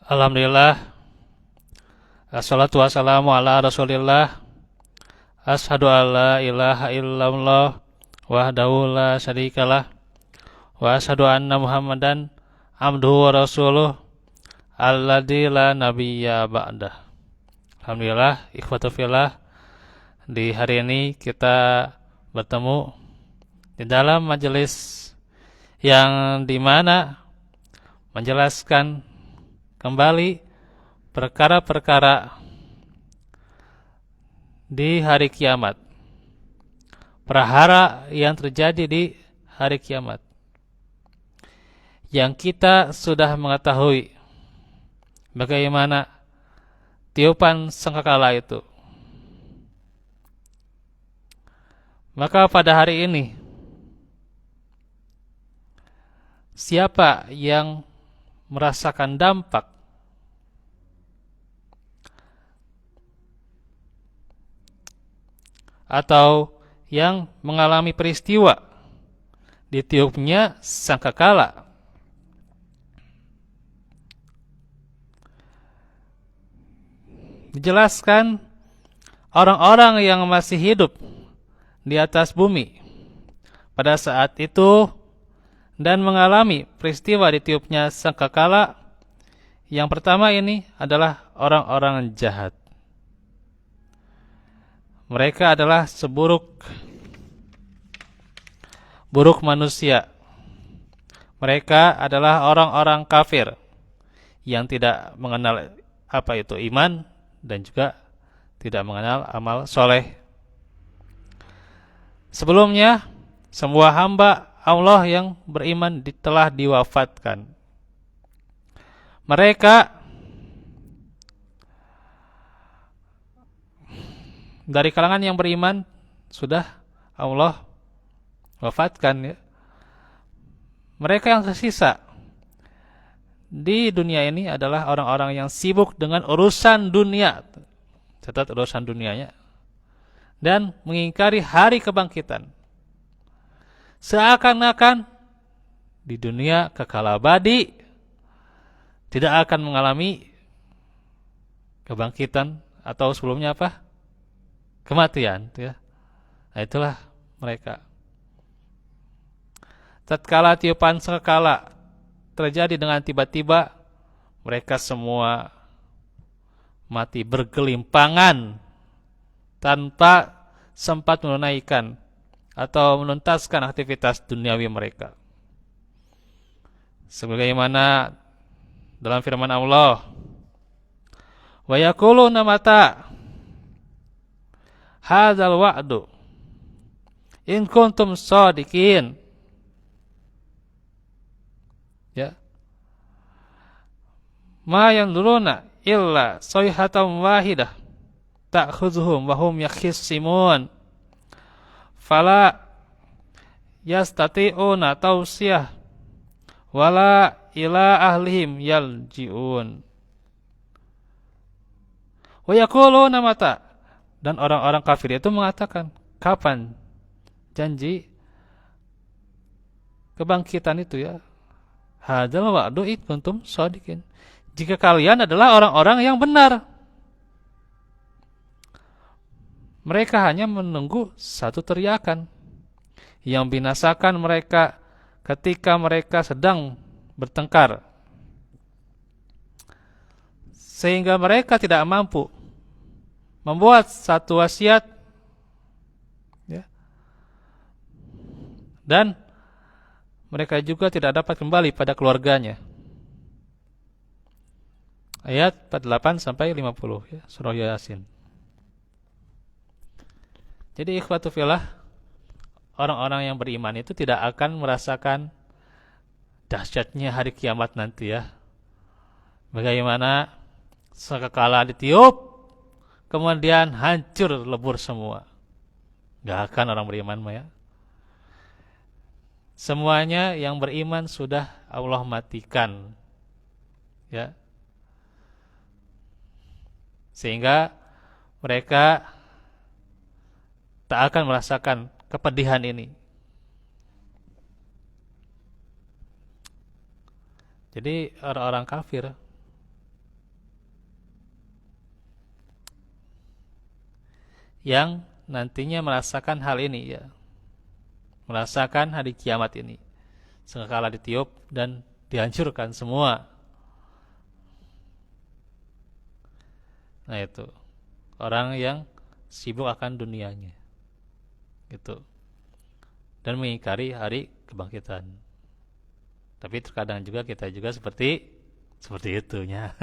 Alhamdulillah. Assalatu wassalamu ala rasulillah. Ashadu an la ilaha illallah wahdahu la syarikalah. Wa ashadu anna muhammadan abduhu wa rasuluh alladzi la nabiyya ba'dah. Alhamdulillah, ikhwatu fillah. Di hari ini kita bertemu di dalam majelis yang dimana menjelaskan kembali perkara-perkara di hari kiamat, prahara yang terjadi di hari kiamat, yang kita sudah mengetahui bagaimana tiupan sangkakala itu. Maka pada hari ini, siapa yang merasakan dampak atau yang mengalami peristiwa ditiupnya sangkakala, dijelaskan orang-orang yang masih hidup di atas bumi pada saat itu dan mengalami peristiwa ditiupnya sangkakala. Yang pertama ini adalah orang-orang jahat. Mereka adalah seburuk manusia. Mereka adalah orang-orang kafir yang tidak mengenal apa itu iman dan juga tidak mengenal amal soleh. Sebelumnya, semua hamba Allah yang beriman telah diwafatkan. Mereka dari kalangan yang beriman sudah Allah wafatkan, ya. Mereka yang tersisa di dunia ini adalah orang-orang yang sibuk dengan urusan dunia. Catat urusan dunianya. Dan mengingkari hari kebangkitan. Seakan-akan di dunia kekal abadi, tidak akan mengalami kebangkitan atau sebelumnya apa? Kematian, ya. Nah, itulah mereka. Tatkala tiupan sangkakala terjadi dengan tiba-tiba, mereka semua mati bergelimpangan tanpa sempat menunaikan atau menuntaskan aktivitas duniawi mereka. Sebagaimana dalam firman Allah, wa yaquluna mata hadzal wa'du in kuntum shadiqin. Ya. Ma yanzuruna illa sayhatan wahidah ta'khudhuhum wa hum yakhisimun fala yastati'una tawsiyah wala ila ahlihim yalji'un. Wa yaquluna mata, dan orang-orang kafir itu mengatakan, kapan janji kebangkitan itu, ya? Hadzal wa'du in kuntum shadiqin. Jika kalian adalah orang-orang yang benar. Mereka hanya menunggu satu teriakan yang binasakan mereka ketika mereka sedang bertengkar, sehingga mereka tidak mampu membuat satu wasiat, ya. Dan mereka juga tidak dapat kembali pada keluarganya. Ayat 48 sampai 50, ya, surah Yasin. Jadi ikhwatu fillah, orang-orang yang beriman itu tidak akan merasakan dahsyatnya hari kiamat nanti, ya. Bagaimana sangkakala ditiup, kemudian hancur lebur semua. Gak akan orang beriman, ya. Semuanya yang beriman sudah Allah matikan, ya. Sehingga mereka tak akan merasakan kepedihan ini. Jadi orang-orang kafir yang nantinya merasakan hal ini ya. Merasakan hari kiamat ini. Sangkakala ditiup dan dihancurkan semua. Nah itu. Orang yang sibuk akan dunianya. Gitu. Dan mengingkari hari kebangkitan. Tapi terkadang juga kita juga seperti itunya.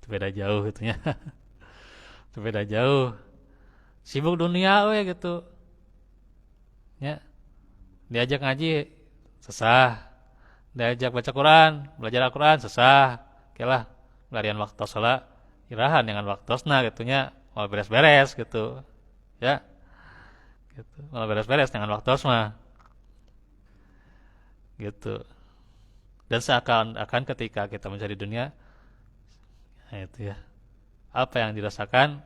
Beda jauh itunya. Beda jauh. Sibuk dunia we gitu. Ya. Diajak ngaji sesah. Diajak baca Quran, belajar Al-Quran sesah. Okelah, pelarian waktu salat irahan dengan waktosna gitunya, mau beres-beres gitu. Ya. Gitu. Mau beres-beres dengan waktos mah. Gitu. Dan seakan-akan ketika kita mencari dunia, nah itu ya. Apa yang dirasakan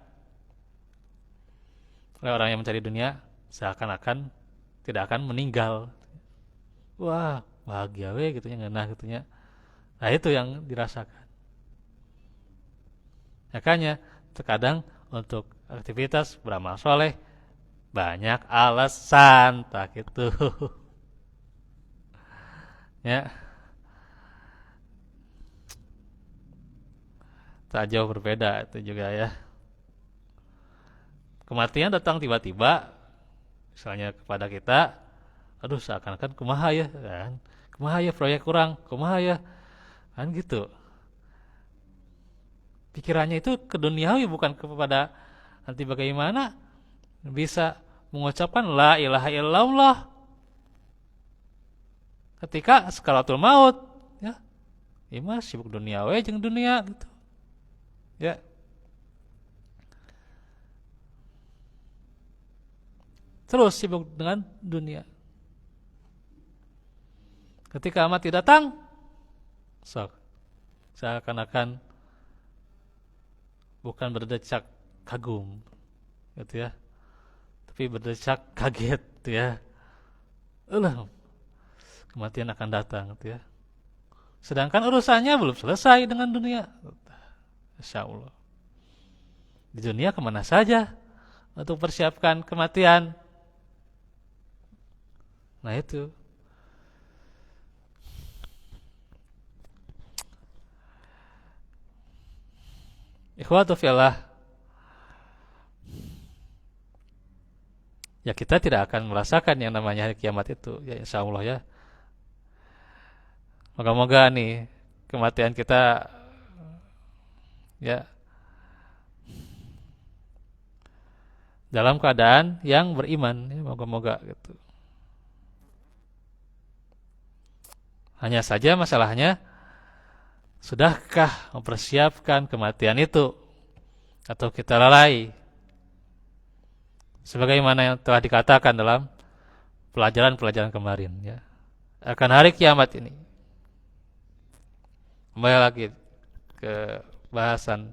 oleh orang yang mencari dunia seakan-akan tidak akan meninggal. Wah, bahagia we gitunya, ngeunah gitunya. Nah, itu yang dirasakan. Makanya terkadang untuk aktivitas beramal soleh banyak alasan tak gitu. Ya, tak jauh berbeda itu juga ya. Kematian datang tiba-tiba, misalnya kepada kita, aduh seakan-akan kumaha ya kan, kumaha ya proyek kurang, kumaha ya kan gitu. Pikirannya itu ke duniawi bukan kepada nanti bagaimana bisa mengucapkan la ilaha illallah ketika sakaratul maut ya. Ima sibuk dunia we jeung dunia gitu. Ya. Terus sibuk dengan dunia. Ketika mati datang, sok seakan-akan bukan berdecak kagum gitu ya, tapi berdecak kaget gitu ya. Kematian akan datang gitu ya. Sedangkan urusannya belum selesai dengan dunia. Insya Allah. Di dunia kemana saja untuk persiapkan kematian. Nah itu. Ikhwatu fillah. Ya kita tidak akan merasakan yang namanya hari kiamat itu. Ya insya Allah ya. Moga-moga nih kematian kita ya dalam keadaan yang beriman ya, moga-moga gitu. Hanya saja masalahnya sudahkah mempersiapkan kematian itu atau kita lalai? Sebagaimana yang telah dikatakan dalam pelajaran-pelajaran kemarin ya. Akan hari kiamat ini. Kembali lagi ke bahasan.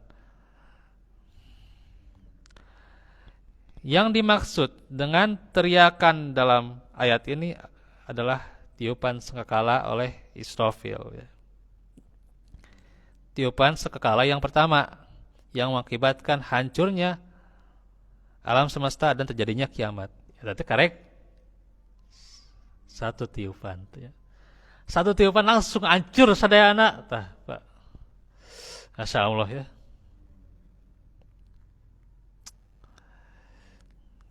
Yang dimaksud dengan teriakan dalam ayat ini adalah tiupan sangkakala oleh Israfil ya. Tiupan sangkakala yang pertama yang mengakibatkan hancurnya alam semesta dan terjadinya kiamat. Ya, berarti karek satu tiupan ya. Satu tiupan langsung hancur sadayana tah, Pak. Masya Allah ya.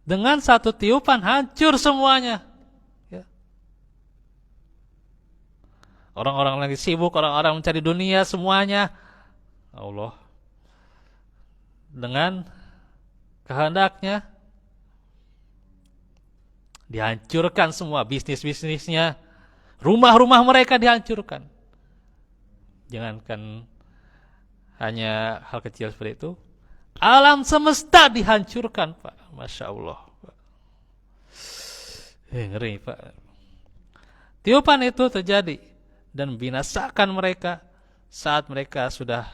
Dengan satu tiupan hancur semuanya. Ya. Orang-orang lagi sibuk, orang-orang mencari dunia semuanya. Allah. Dengan kehendaknya dihancurkan semua bisnis-bisnisnya. Rumah-rumah mereka dihancurkan. Jangankan hanya hal kecil seperti itu. Alam semesta dihancurkan, Pak. Masya Allah. Ngeri, Pak. Tiupan itu terjadi dan binasakan mereka saat mereka sudah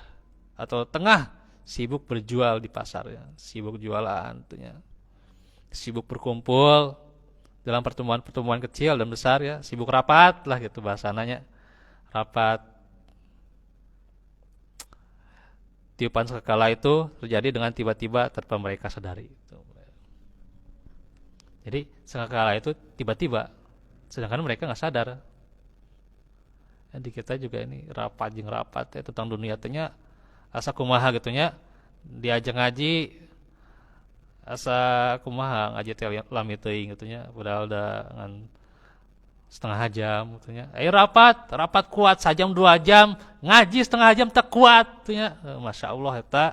atau tengah sibuk berjual di pasar ya. Sibuk jualan tentunya. Sibuk berkumpul dalam pertemuan-pertemuan kecil dan besar ya, sibuk rapat lah gitu bahasananya. Rapat. Tiupan sekala itu terjadi dengan tiba-tiba tanpa mereka sadari. Jadi sangkakala itu tiba-tiba, sedangkan mereka nggak sadar. Jadi kita juga ini rapat jeung rapat ya tentang dunia tanya asa kumaha gitunya diajak ngaji asa kumaha ngaji teh lami teuing gitunya padahal da ngan setengah jam gitunya. Rapat kuat sajam 2 jam, ngaji setengah jam tak kuat gitunya. Masya Allah eta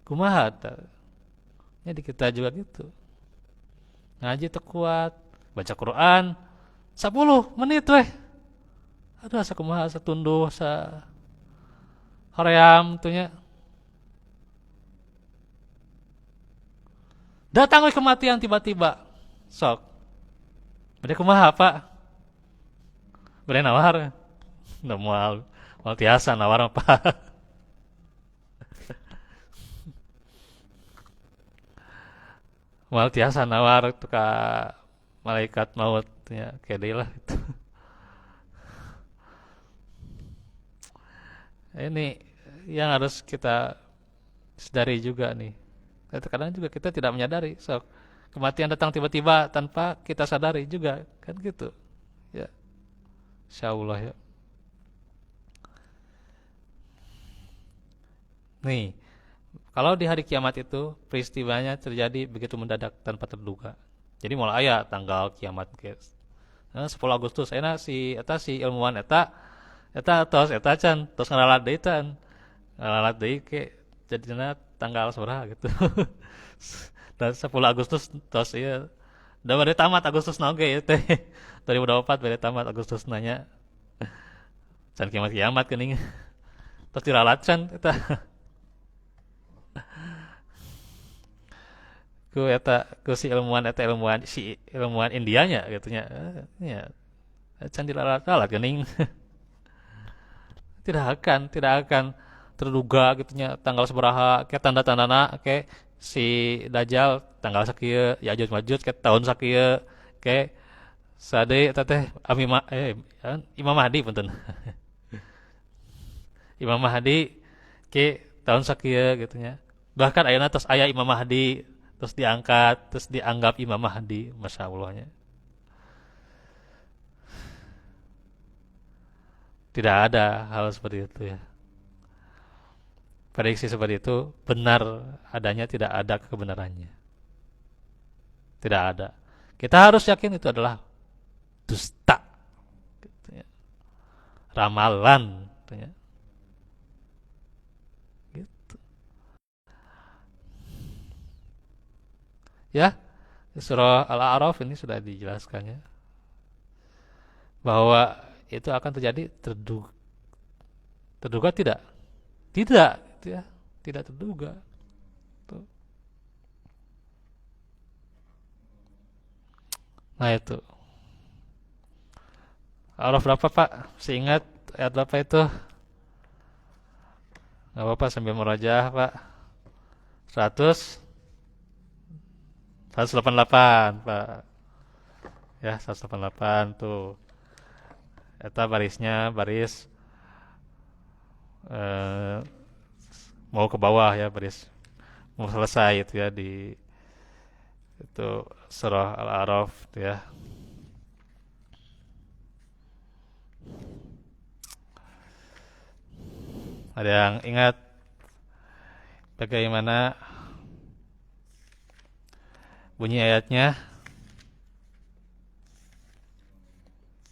kumaha eta. Jadi kita juga gitu. Ngaji tak kuat, baca Quran 10 menit weh. Aduh asa kumaha asa tunduh asa hoream gitunya. Datang weh kematian tiba-tiba. Sok. Bade kumaha Pak? Bade nawar. Udah moal tiasa nawar apa? Moal tiasa nawar tuh ka malaikat maut nya kayak deui lah gitu. Ini yang harus kita sadari juga nih. Kadang juga kita tidak menyadari. So, kematian datang tiba-tiba tanpa kita sadari juga, kan gitu. Ya, insya Allah ya. Nih, kalau di hari kiamat itu peristiwanya terjadi begitu mendadak tanpa terduga. Jadi mulai aya tanggal kiamat guys. Nah, 10 Agustus si ilmuwan eta tos eta can tos ngaralat deui tan. Ngaralat deui ke jadinya tanggal sabaraha gitu. Dan 10 Agustus tos ieu da bade tamat Agustus oge ieu teh. 2024 bade tamat Agustus nanya. Can kiamat geuning. Tos diralat can eta. Ku si ilmuwan Indianya gitunya. Ya, can diralat-ralat geuning. tidak akan terduga gitunya tanggal sabaraha ke tanda-tandana ke si Dajjal tanggal sakieu Yajuj Majuj ke tahun sakieu ke sade eta teh Imam Mahdi punten. Imam Mahdi ke tahun sakieu gitunya. Bahkan ayeuna tos aya Imam Mahdi terus diangkat terus dianggap Imam Mahdi masyaallah nya. Tidak ada hal seperti itu ya. Prediksi seperti itu benar adanya tidak ada kebenarannya. Tidak ada. Kita harus yakin itu adalah dusta. Gitu ya. Ramalan. Gitu ya. Gitu. Ya, surah Al-A'raf ini sudah dijelaskannya bahwa itu akan terjadi terduga tidak gitu ya tidak terduga tuh. Nah itu Araf berapa Pak seingat ayat berapa itu nggak apa-apa sambil merajah Pak 188 Pak ya 188 tuh eta baris mau ke bawah ya baris mau selesai itu ya di itu surah Al-A'raf itu ya. Ada yang ingat bagaimana bunyi ayatnya?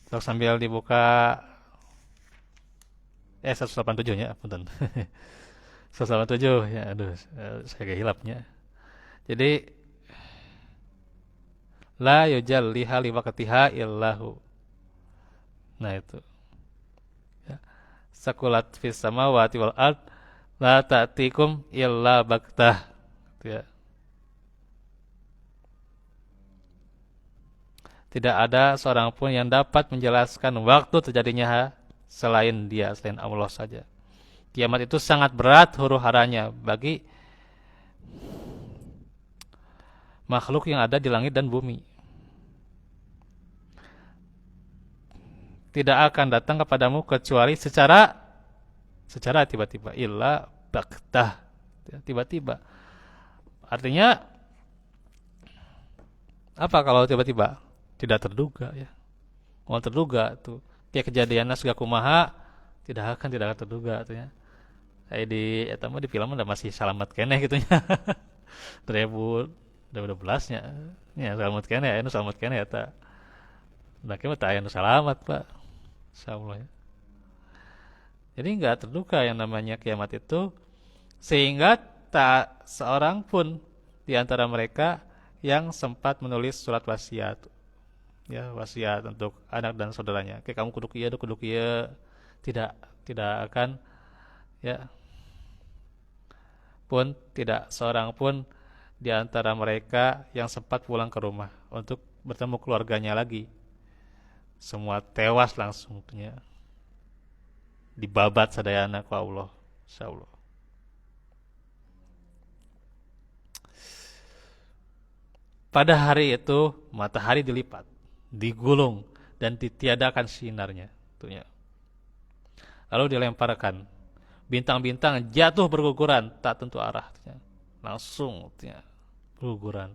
Terus sambil dibuka 187 ya, punten. 187 ya, aduh, saya agak hilapnya. Jadi la yujalliha liwaqtiha illahu. Nah itu. Ya. Sakulat fis samawati wal ard la ta'tikum illa baktah. Gitu ya. Tidak ada seorang pun yang dapat menjelaskan waktu terjadinya selain Dia, selain Allah saja. Kiamat itu sangat berat huru-haranya bagi makhluk yang ada di langit dan bumi. Tidak akan datang kepadamu kecuali secara tiba-tiba, illa baktah, tiba-tiba. Artinya Apa kalau tiba-tiba? Tidak terduga ya. Mau terduga tuh. Kayak kejadiannya segakumaha tidak akan terduga tuh ya. Kayak di eta mah di film udah masih selamat keneh gitu nya. 2012 nya. Ya selamat keneh, anu selamat keneh eta. Nah, mah teu aya nu salamat, Pak. Insyaallah ya. Jadi nggak terduga yang namanya kiamat itu, sehingga tak seorang pun di antara mereka yang sempat menulis surat wasiat, ya wasiat untuk anak dan saudaranya. Kayak kamu kuduk iya, tidak tidak akan ya pun tidak seorang pun di antara mereka yang sempat pulang ke rumah untuk bertemu keluarganya lagi. Semua tewas langsung ya, dibabat sadayana ku Allah, insyaallah. Pada hari itu matahari dilipat, digulung dan ditiadakan sinarnya. Tentunya. Lalu dilemparkan. Bintang-bintang jatuh berguguran tak tentu arah. Tentunya. Langsung tentunya, berguguran.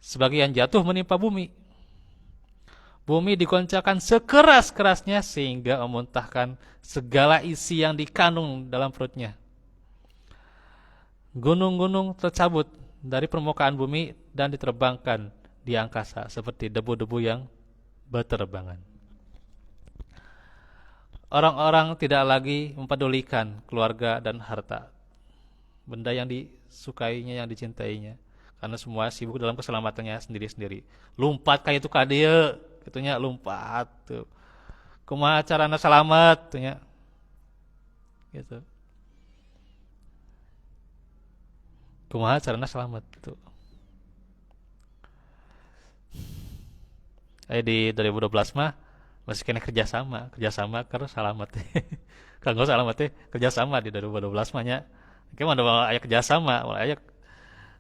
Sebagian jatuh menimpa bumi. Bumi digoncangkan sekeras-kerasnya sehingga memuntahkan segala isi yang dikandung dalam perutnya. Gunung-gunung tercabut dari permukaan bumi dan diterbangkan di angkasa seperti debu-debu yang berterbangan. Orang-orang tidak lagi mempedulikan keluarga dan harta, benda yang disukainya, yang dicintainya, karena semua sibuk dalam keselamatannya sendiri-sendiri. Lumpat kayak itu kadeu, gitunya lumpat tuh. Kumaha carana selamat tuh nya. Gitu. Kumaha carana selamat gitu. Di 2012 mah masih kena kerjasama karena selamat. Kanggo selamat teh kerjasama di 2012 mah nya. Kayak mana aya kerjasama, aya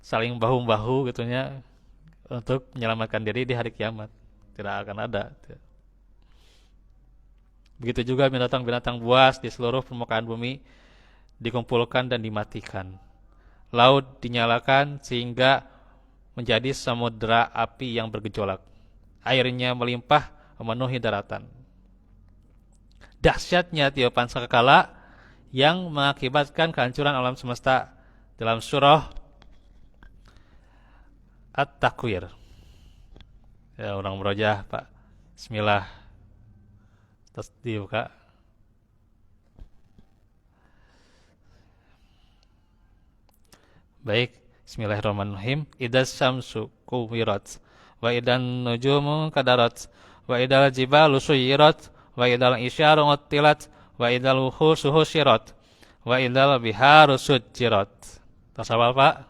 saling bahu-bahu gitunya untuk menyelamatkan diri di hari kiamat. Tidak akan ada. Begitu juga binatang-binatang buas di seluruh permukaan bumi dikumpulkan dan dimatikan. Laut dinyalakan sehingga menjadi samudera api yang bergejolak. Airnya melimpah memenuhi daratan. Dahsyatnya tiupan sangkakala yang mengakibatkan kehancuran alam semesta dalam surah At-Takwir. Ya, orang merojah, Pak. Bismillah. Terus dibuka. Baik, bismillahirrahmanirrahim. Idas syamsu kuwirat wa idan nujumu kadarat wa idal jibalu suyirat wa idal isyaru uttilat wa idal wuhusu husyirat wa idal biharu sujjirat. Tasawal, Pak.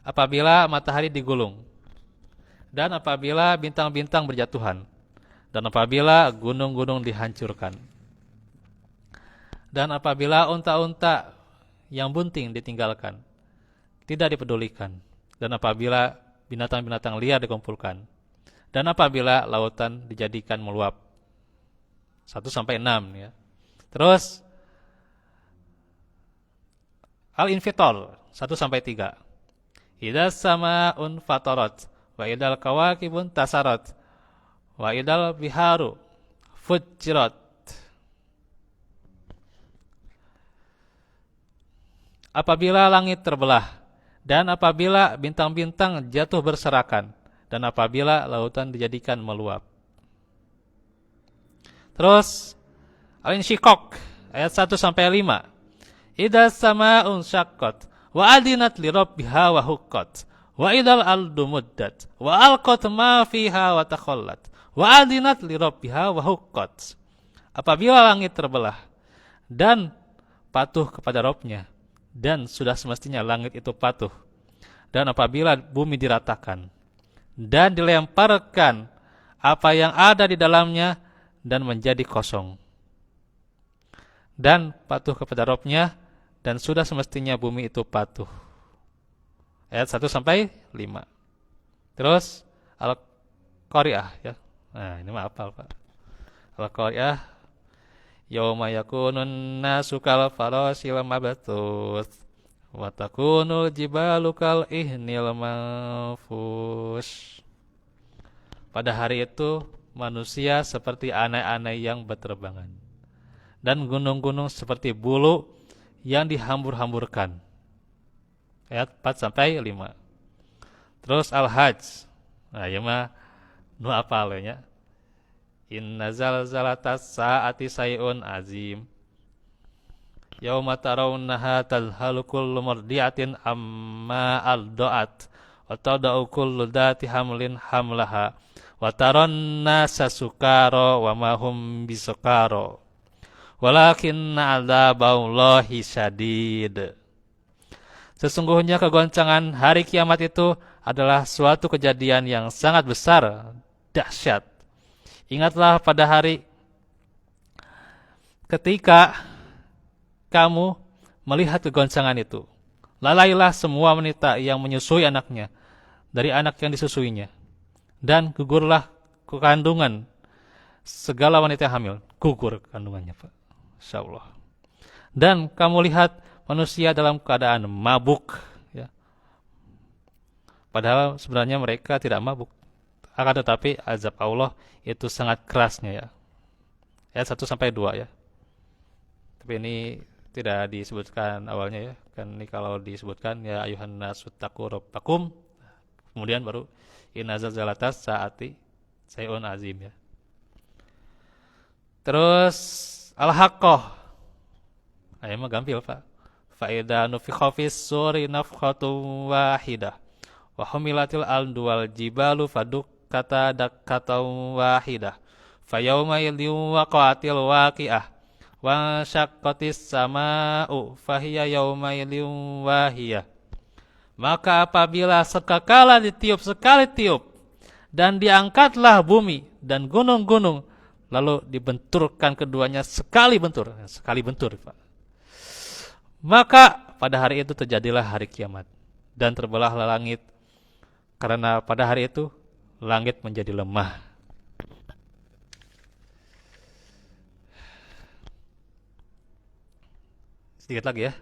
Apabila matahari digulung dan apabila bintang-bintang berjatuhan dan apabila gunung-gunung dihancurkan dan apabila unta-unta yang bunting ditinggalkan, tidak dipedulikan, dan apabila binatang-binatang liar dikumpulkan, dan apabila lautan dijadikan meluap. 1-6 ya. Terus Al-Infitor 1-3. Idza sama'un fatarat wa idal kawakibun tasarat wa idal biharu fujirat. Apabila langit terbelah dan apabila bintang-bintang jatuh berserakan dan apabila lautan dijadikan meluap. Terus Al-Insyiqaq ayat 1-5. Idza sama'un syaqqat wa adinat li rabbiha wa huqqat wa idal ardu muddat wa alqat ma fiha wa takhallat wa adinat li rabbiha wa huqqat. Apabila langit terbelah dan patuh kepada Rabb-nya, dan sudah semestinya langit itu patuh. Dan apabila bumi diratakan dan dilemparkan apa yang ada di dalamnya dan menjadi kosong. Dan patuh kepada Rabb-nya dan sudah semestinya bumi itu patuh. Ayat 1-5. Terus Al-Qari'ah ya. Nah, ini mah hafal, Pak. Al-Qari'ah Yauma yakunun nasu kal farasil mabthus wa takunul jibalu kal ihnil manfush. Pada hari itu manusia seperti anai-anai yang berterbangan dan gunung-gunung seperti bulu yang dihambur-hamburkan. Ayat 4 sampai 5. Terus Al-Hajj. Nah, ya mah nu apal nya. Inna zalzalatas saati sayun azim. Yauma tarawunnaha tadhalu kullu murdi'atin amma arda'at wa tada'u kullu dhati hamlin hamlaha wa taron nasa sukara wa ma hum bisukara walakinna adzaballahi syadid. Sesungguhnya kegoncangan hari kiamat itu adalah suatu kejadian yang sangat besar, dahsyat. Ingatlah pada hari ketika kamu melihat kegoncangan itu. Lalailah semua wanita yang menyusui anaknya dari anak yang disusuinya. Dan gugurlah kandungan segala wanita yang hamil. Gugur kandungannya, Pak. Insyaallah. Dan kamu lihat manusia dalam keadaan mabuk. Ya. Padahal sebenarnya mereka tidak mabuk. Akan tetapi azab Allah itu sangat kerasnya ya. Ayat 1 sampai 2 ya. Tapi ini tidak disebutkan awalnya ya. Kan ini kalau disebutkan ya ayuhan nasu taqu rabbakum. Kemudian baru inna zalzalatas saati sayun azim ya. Terus al-haqqah. Ayat mah gampil, Pak. Fa idza nufikha fis suri nafkhatun wahidah wa humilatil ardu wal jibalu fadukkata dakkatan wahidah fa yauma idhin waqa'atil waqi'ah wa syaqqatis samaa'u fahiya yauma idhin wahiyah. Maka apabila sekakala ditiup sekali tiup dan diangkatlah bumi dan gunung-gunung lalu dibenturkan keduanya sekali bentur Pak. Maka pada hari itu terjadilah hari kiamat dan terbelahlah langit karena pada hari itu langit menjadi lemah. Sedikit lagi ya.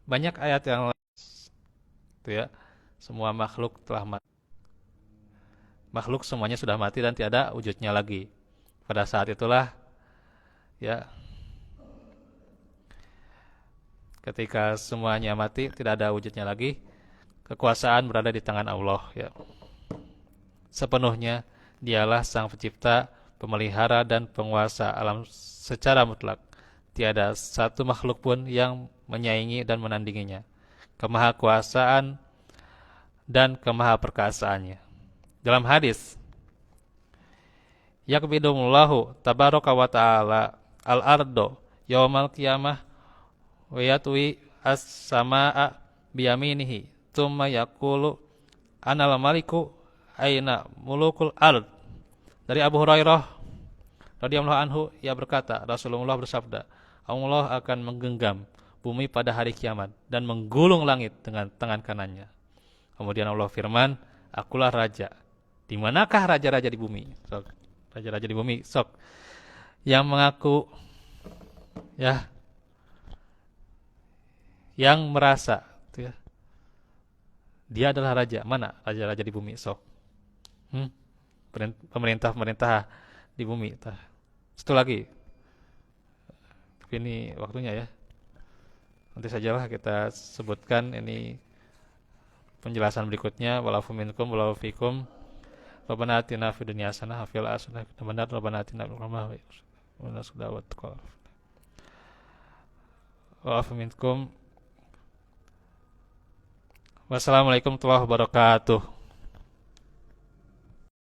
Banyak ayat yang itu ya. Semua makhluk telah mati. Makhluk semuanya sudah mati dan tiada wujudnya lagi. Pada saat itulah ya ketika semuanya mati, tidak ada wujudnya lagi, kekuasaan berada di tangan Allah ya. Sepenuhnya dialah sang pencipta, pemelihara dan penguasa alam secara mutlak. Tiada satu makhluk pun yang menyaingi dan menandinginya. Kemahakuasaan dan kemahaperkasaannya. Dalam hadis, yakbidumullahu tabaraka wa ta'ala al-ardo yaumal qiyamah wa yatwi as-samaa biyaminihi tsumma yaqulu anal maliku aina mulukul ard. Dari Abu Hurairah radhiyallahu anhu ia berkata, Rasulullah bersabda, Allah akan menggenggam bumi pada hari kiamat dan menggulung langit dengan tangan kanannya. Kemudian Allah firman, akulah raja. Di manakah raja-raja di bumi? Sok, raja-raja di bumi, sok. Yang mengaku ya, yang merasa ya, dia adalah raja. Mana raja-raja di bumi? Sok. Pemerintah-pemerintah di bumi. Satu lagi. Tapi ini waktunya ya. Nanti sajalah kita sebutkan ini penjelasan berikutnya. Walafu minkum walafu fikum. Rabbana atina fid dunya hasanah wa fil akhirati hasanah. Rabbana atina fid dunya hasanah wa qina wa'fu minkum. Wassalamualaikum warahmatullahi wabarakatuh.